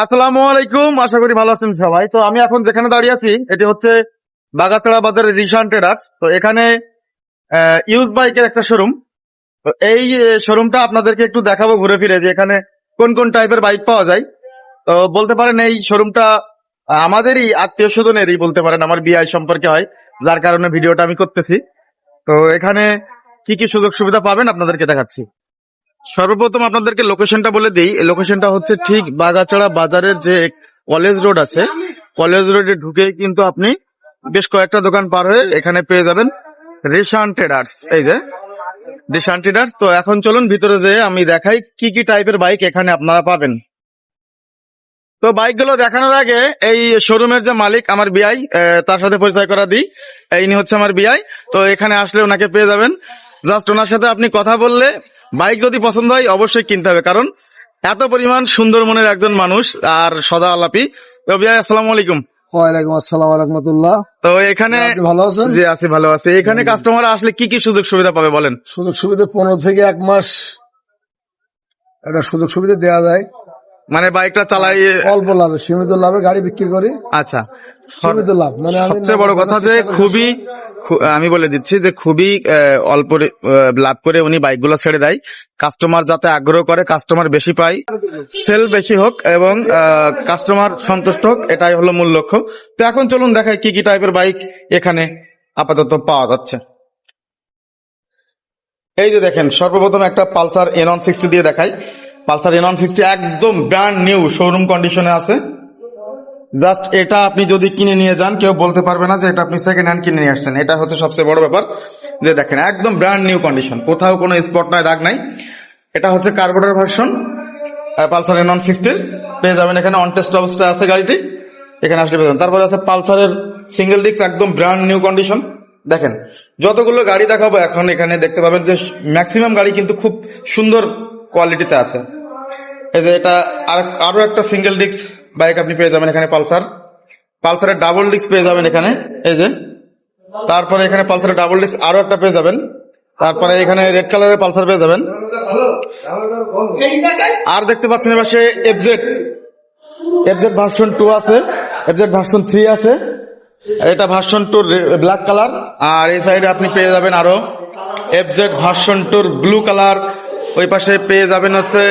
আসসালামু আলাইকুম, আশা করি ভালো আছেন সবাই। তো আমি এখন যেখানে দাঁড়িয়ে আছি এটি হচ্ছে বাগাছড়া বাজারের রিশান ট্রেডার্স। তো এখানে ইউজ বাইকের একটা শোরুম। তো এই শোরুমটা আপনাদেরকে একটু দেখাবো ঘুরে ফিরে যে এখানে কোন কোন টাইপের বাইক পাওয়া যায়। তো বলতে পারেন এই শোরুমটা আমাদেরই আত্মীয় স্বজনেরই বলতে পারেন, আমার বিআই সম্পর্কে হয়, যার কারণে ভিডিওটা আমি করতেছি। তো এখানে কি কি সুযোগ সুবিধা পাবেন আপনাদেরকে দেখাচ্ছি। সর্বপ্রথম আপনাদেরকে লোকেশনটা বলে দিই। লোকেশনটা হচ্ছে ঠিক বাগাছড়া বাজারের যে কলেজ রোড আছে, কলেজ রোডে ঢুকে কিন্তু আপনি বেশ কয়েকটা দোকান পার হয়ে এখানে পেয়ে যাবেন রিশান ট্রেডার্স। এই যে রিশান ট্রেডার্স। তো এখন চলুন ভিতরে যেয়ে আমি দেখাই কি কি টাইপের বাইক এখানে আপনারা পাবেন। তো বাইকগুলো দেখানোর আগে এই শোরুমের যে মালিক আমার বিআই, তার সাথে পরিচয় করা দিই। ইনি হচ্ছে আমার বিআই। তো এখানে আসলে ওনাকে পেয়ে যাবেন। জাস্ট ওনার সাথে আপনি কথা বললে বাইক যদি পছন্দ হয় অবশ্যই কিনতে হবে, কারণ এত পরিমাণ সুন্দর মনের একজন মানুষ আর সদা আলাপি। তো বিআই আসসালামু আলাইকুম। ওয়ালাইকুম আসসালাম রহমতুল্লাহ। তো এখানে ভালো আছেন? জি আছি, ভালো আছি। এখানে কাস্টমার আসলে কি কি সুযোগ সুবিধা পাবে বলেন? সুযোগ সুবিধা 15 থেকে 1 মাস একটা সুযোগ সুবিধা দেওয়া যায়। মানে বাইকটা চালাই অল্প লাভে, সীমিত লাভে গাড়ি বিক্রি করি। আচ্ছা, সীমিত লাভ মানে সবচেয়ে বড় কথা যে আমি বলে দিচ্ছি যে খুবই অল্প লাভ করে উনি বাইকগুলো ছেড়ে দেয়। কাস্টমার যাতে আগ্রহ করে, কাস্টমার বেশি পায়, সেল বেশি হোক এবং কাস্টমার সন্তুষ্ট হোক, এটাই হলো মূল লক্ষ্য। তো এখন চলুন দেখাই কি কি টাইপের বাইক এখানে আপাতত পাওয়া যাচ্ছে। এই যে দেখেন, সর্বপ্রথম একটা পালসার N160 দিয়ে দেখাই। পালসার N160 একদম ব্র্যান্ড নিউ শোরুম কন্ডিশনে আছে। জাস্ট এটা আপনি যদি কিনে নিয়ে যান কেউ বলতে পারবে না যে এটা আপনি সেকেন্ড হ্যান্ড কিনে নিয়ে আসছেন। এটা হচ্ছে সবচেয়ে বড় ব্যাপার যে দেখেন একদম ব্র্যান্ড নিউ কন্ডিশন, কোথাও কোনো স্পট নাই, দাগ নাই। এটা হচ্ছে কার্বোরেটর ভার্সন পালসার N160 পেয়ে যাবেন এখানে। অন টেস্ট অবস্থা আছে গাড়িটি, এখানে আসলে পেয়ে যাবেন। তারপরে আছে পালসারের সিঙ্গেল ডিস্ক, একদম ব্র্যান্ড নিউ কন্ডিশন। দেখেন যতগুলো গাড়ি দেখাবো এখন এখানে দেখতে পাবেন যে ম্যাক্সিমাম গাড়ি কিন্তু খুব সুন্দর কোয়ালিটিতে আছে। এই যে এটা আরো একটা সিঙ্গেল ডিস্ক বাইক আপনি পেয়ে যাবেন এখানে। পালসারের ডাবল ডিস্ক পেয়ে যাবেন এখানে, এই যে। তারপরে এখানে পালসারের ডাবল ডিস্ক আরো একটা পেয়ে যাবেন। তারপরে এখানে রেড কালারের পালসার পেয়ে যাবেন। আর দেখতে পাচ্ছেন এবার সে এফজেড ভার্সন 2 আছে, এফজেড ভার্সন 3 আছে। এটা ভার্সন 2 ব্ল্যাক কালার। আর এই সাইডে আপনি পেয়ে যাবেন আরো এফজেড ভার্সন 2 ব্লু কালার। ওই পাশে পেয়ে যাবেন হচ্ছে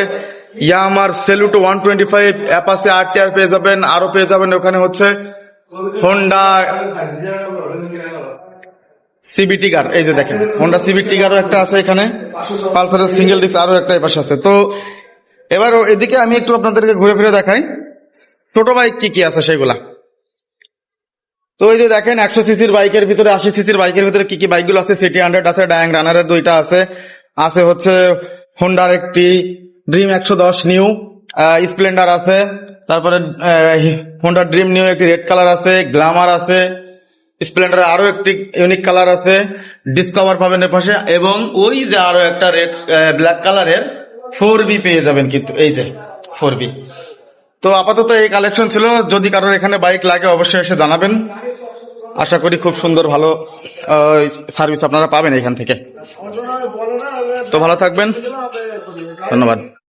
ইয়ামার সেলুটো 125, অ্যাপাচি আরটিআর পেয়ে যাবেন। আরো পেয়ে যাবেন ওখানে হচ্ছে হোন্ডা সিবি টিগার। এই যে দেখেন হোন্ডা সিবি টিগারও একটা আছে এখানে। পালসারের সিঙ্গেল ডিস্ক আরো একটা এই পাশে আছে। তো এবার এদিকে আমি একটু আপনাদেরকে ঘুরে ফিরে দেখাই ছোট বাইক কি কি আছে সেগুলা। তো এই যে দেখেন 100 সিসির বাইকের ভিতরে, 80 সিসির বাইকের ভিতরে কি কি বাইকগুলো আছে। সিটি 100 আছে, ডায়াং রানারের 2টা আছে হচ্ছে হোন্ডার একটি ড্রিম 110 নিউ, স্প্লেন্ডার আছে। তারপরে হোন্ডা ড্রিম নিউ একটি রেড কালার আছে, গ্ল্যামার আছে, স্প্লেন্ডার আরো একটি ইউনিক কালার আছে, ডিসকভার পাবেন এর পাশে, এবং ওই যে আরো একটা রেড ব্ল্যাক কালারের 4B পেয়ে যাবেন কিন্তু, এই যে 4B। তো আপাতত এই কালেকশন ছিল। যদি কারোর এখানে বাইক লাগে অবশ্যই এসে জানাবেন। আশা করি খুব সুন্দর ভালো সার্ভিস আপনারা পাবেন এখান থেকে। তো ভালো থাকবেন, ধন্যবাদ।